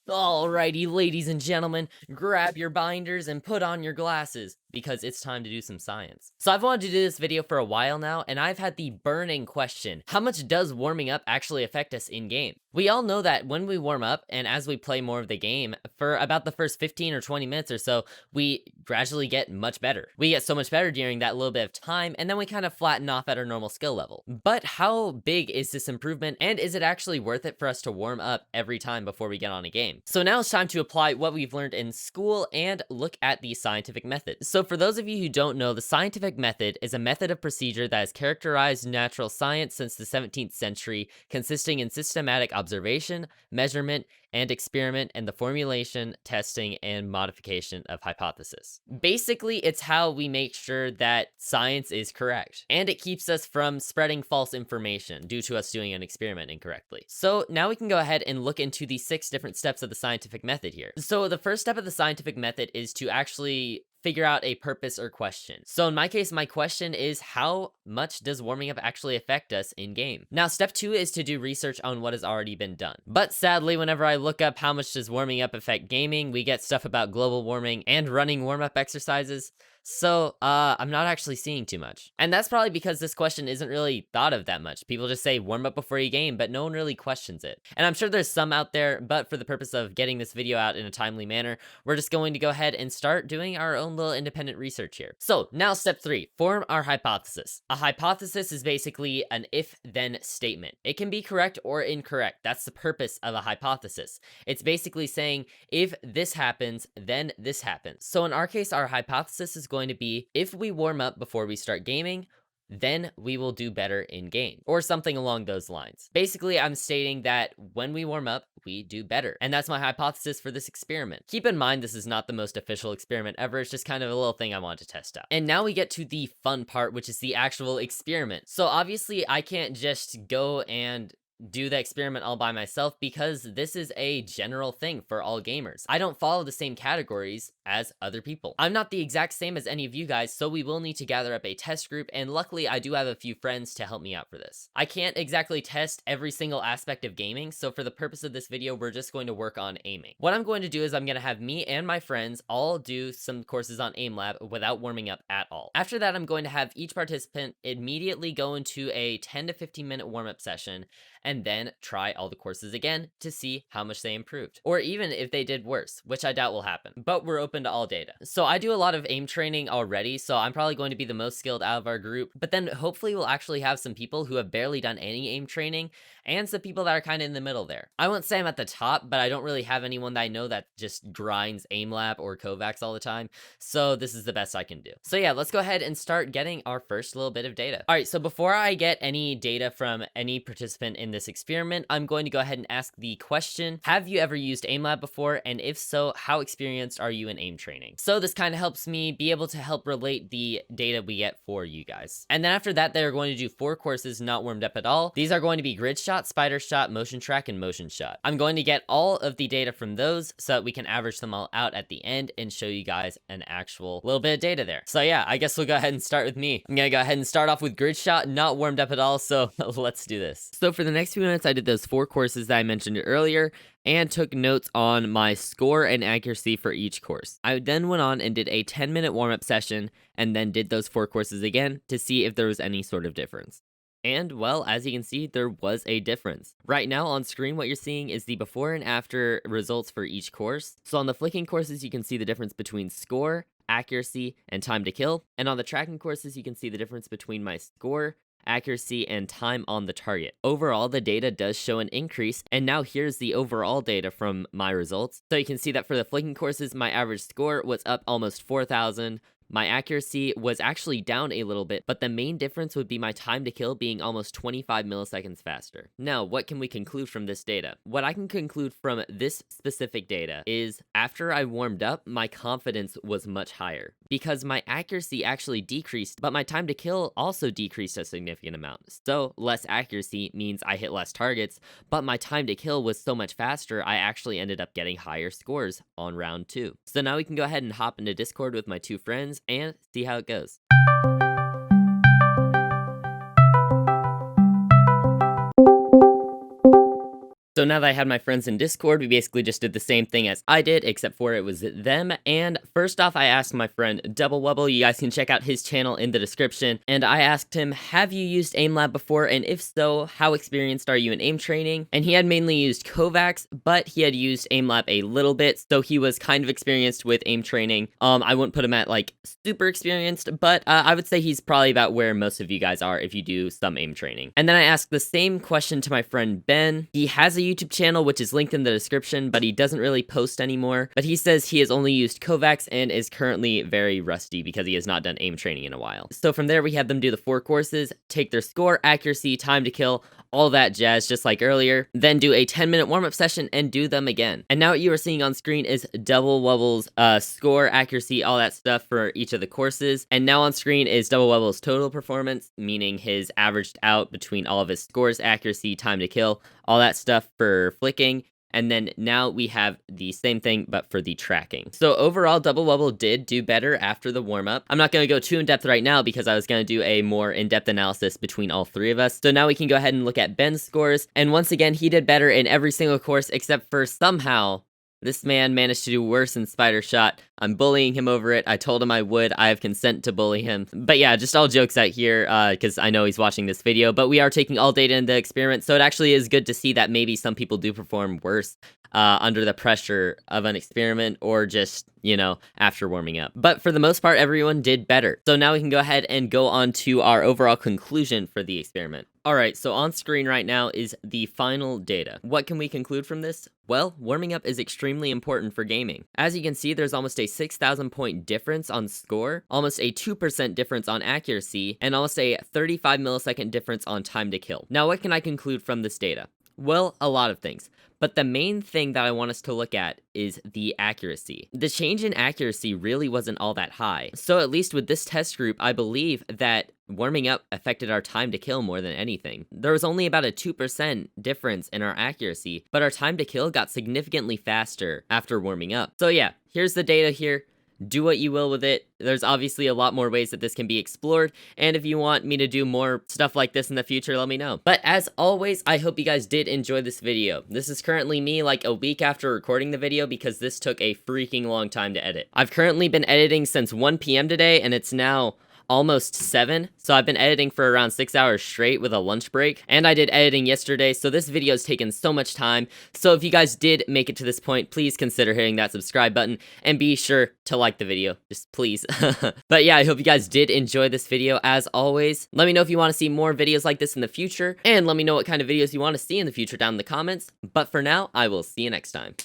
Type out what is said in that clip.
Alrighty, ladies and gentlemen, grab your binders and put on your glasses, because it's time to do some science. So I've wanted to do this video for a while now, and I've had the burning question: how much does warming up actually affect us in-game? We all know that when we warm up, and as we play more of the game, for about the first 15 or 20 minutes or so, we gradually get much better. We get so much better during that little bit of time, and then we kind of flatten off at our normal skill level. But how big is this improvement, and is it actually worth it for us to warm up every time before we get on a game? So now it's time to apply what we've learned in school and look at the scientific method. So for those of you who don't know, the scientific method is a method of procedure that has characterized natural science since the 17th century, consisting in systematic observation, measurement, and experiment, and the formulation, testing, and modification of hypothesis. Basically, it's how we make sure that science is correct, and it keeps us from spreading false information due to us doing an experiment incorrectly. So now we can go ahead and look into the 6 different steps of the scientific method here. So the first step of the scientific method is to actually figure out a purpose or question. So in my case, my question is, how much does warming up actually affect us in game? Now, step 2 is to do research on what has already been done. But sadly, whenever I look up how much does warming up affect gaming, we get stuff about global warming and running warm-up exercises. So, I'm not actually seeing too much. And that's probably because this question isn't really thought of that much. People just say warm up before you game, but no one really questions it. And I'm sure there's some out there, but for the purpose of getting this video out in a timely manner, we're just going to go ahead and start doing our own little independent research here. So, now step 3, form our hypothesis. A hypothesis is basically an if-then statement. It can be correct or incorrect. That's the purpose of a hypothesis. It's basically saying, if this happens, then this happens. So in our case, our hypothesis is going to be, if we warm up before we start gaming, then we will do better in game, or something along those lines. Basically, I'm stating that when we warm up, we do better. And that's my hypothesis for this experiment. Keep in mind, this is not the most official experiment ever. It's just kind of a little thing I wanted to test out. And now we get to the fun part, which is the actual experiment. So obviously, I can't just go and do the experiment all by myself, because this is a general thing for all gamers. I don't follow the same categories as other people. I'm not the exact same as any of you guys, so we will need to gather up a test group, and luckily I do have a few friends to help me out for this. I can't exactly test every single aspect of gaming, so for the purpose of this video, we're just going to work on aiming. What I'm going to do is I'm going to have me and my friends all do some courses on Aim Lab without warming up at all. After that, I'm going to have each participant immediately go into a 10 to 15 minute warm-up session, and then try all the courses again to see how much they improved, or even if they did worse, which I doubt will happen, but we're open to all data. So I do a lot of aim training already, so I'm probably going to be the most skilled out of our group, but then hopefully we'll actually have some people who have barely done any aim training, and some people that are kind of in the middle there. I won't say I'm at the top, but I don't really have anyone that I know that just grinds Aim Lab or Kovacs all the time, so this is the best I can do. So yeah, let's go ahead and start getting our first little bit of data. All right, so before I get any data from any participant in this experiment, I'm going to go ahead and ask the question: have you ever used Aim Lab before? And if so, how experienced are you in aim training? So this kind of helps me be able to help relate the data we get for you guys. And then after that, they're going to do 4 courses not warmed up at all. These are going to be grid shot, spider shot, motion track, and motion shot. I'm going to get all of the data from those so that we can average them all out at the end and show you guys an actual little bit of data there. So yeah, I guess we'll go ahead and start with me. I'm gonna go ahead and start off with grid shot, not warmed up at all, so let's do this. So for the next few minutes, I did those 4 courses that I mentioned earlier, and took notes on my score and accuracy for each course. I then went on and did a 10-minute warm-up session, and then did those 4 courses again to see if there was any sort of difference. And, well, as you can see, there was a difference. Right now on screen, what you're seeing is the before and after results for each course. So on the flicking courses, you can see the difference between score, accuracy, and time to kill. And on the tracking courses, you can see the difference between my score, accuracy, and time on the target. Overall, the data does show an increase, and now here's the overall data from my results. So you can see that for the flicking courses, my average score was up almost 4,000. My accuracy was actually down a little bit, but the main difference would be my time to kill being almost 25 milliseconds faster. Now, what can we conclude from this data? What I can conclude from this specific data is, after I warmed up, my confidence was much higher, because my accuracy actually decreased, but my time to kill also decreased a significant amount. So less accuracy means I hit less targets, but my time to kill was so much faster, I actually ended up getting higher scores on round 2. So now we can go ahead and hop into Discord with my 2 friends and see how it goes. So now that I had my friends in Discord, we basically just did the same thing as I did, except for it was them. And first off, I asked my friend Double Wubble, you guys can check out his channel in the description, and I asked him, have you used AimLab before, and if so, how experienced are you in aim training? And he had mainly used Kovacs, but he had used AimLab a little bit, so he was kind of experienced with aim training. I wouldn't put him at like super experienced, but I would say he's probably about where most of you guys are if you do some aim training. And then I asked the same question to my friend Ben. He has a YouTube channel, which is linked in the description, but he doesn't really post anymore. But he says he has only used Kovacs and is currently very rusty because he has not done aim training in a while. So from there, we had them do the 4 courses, take their score, accuracy, time to kill, all that jazz just like earlier, then do a 10-minute warm-up session and do them again. And now what you are seeing on screen is Double Wubble's score, accuracy, all that stuff for each of the courses. And now on screen is Double Wubble's total performance, meaning his averaged out between all of his scores, accuracy, time to kill, all that stuff for flicking. And then now we have the same thing, but for the tracking. So overall, Double Wubble did do better after the warm-up. I'm not going to go too in-depth right now because I was going to do a more in-depth analysis between all 3 of us. So now we can go ahead and look at Ben's scores. And once again, he did better in every single course except for somehow this man managed to do worse in Spider Shot. I'm bullying him over it. I told him I would. I have consent to bully him. But yeah, just all jokes out here, because I know he's watching this video. But we are taking all data into the experiment, so it actually is good to see that maybe some people do perform worse under the pressure of an experiment or just, you know, after warming up. But for the most part, everyone did better. So now we can go ahead and go on to our overall conclusion for the experiment. Alright, so on screen right now is the final data. What can we conclude from this? Well, warming up is extremely important for gaming. As you can see, there's almost a 6,000 point difference on score, almost a 2% difference on accuracy, and almost a 35 millisecond difference on time to kill. Now, what can I conclude from this data? Well, a lot of things. But the main thing that I want us to look at is the accuracy. The change in accuracy really wasn't all that high. So at least with this test group, I believe that warming up affected our time to kill more than anything. There was only about a 2% difference in our accuracy, but our time to kill got significantly faster after warming up. So yeah, here's the data here. Do what you will with it. There's obviously a lot more ways that this can be explored, and if you want me to do more stuff like this in the future, let me know. But as always, I hope you guys did enjoy this video. This is currently me like a week after recording the video because this took a freaking long time to edit. I've currently been editing since 1 p.m. today, and it's now almost 7, so I've been editing for around 6 hours straight with a lunch break, and I did editing yesterday, so this video's taken so much time. So if you guys did make it to this point, please consider hitting that subscribe button, and be sure to like the video, just please. But yeah, I hope you guys did enjoy this video. As always, let me know if you want to see more videos like this in the future, and let me know what kind of videos you want to see in the future down in the comments. But for now, I will see you next time.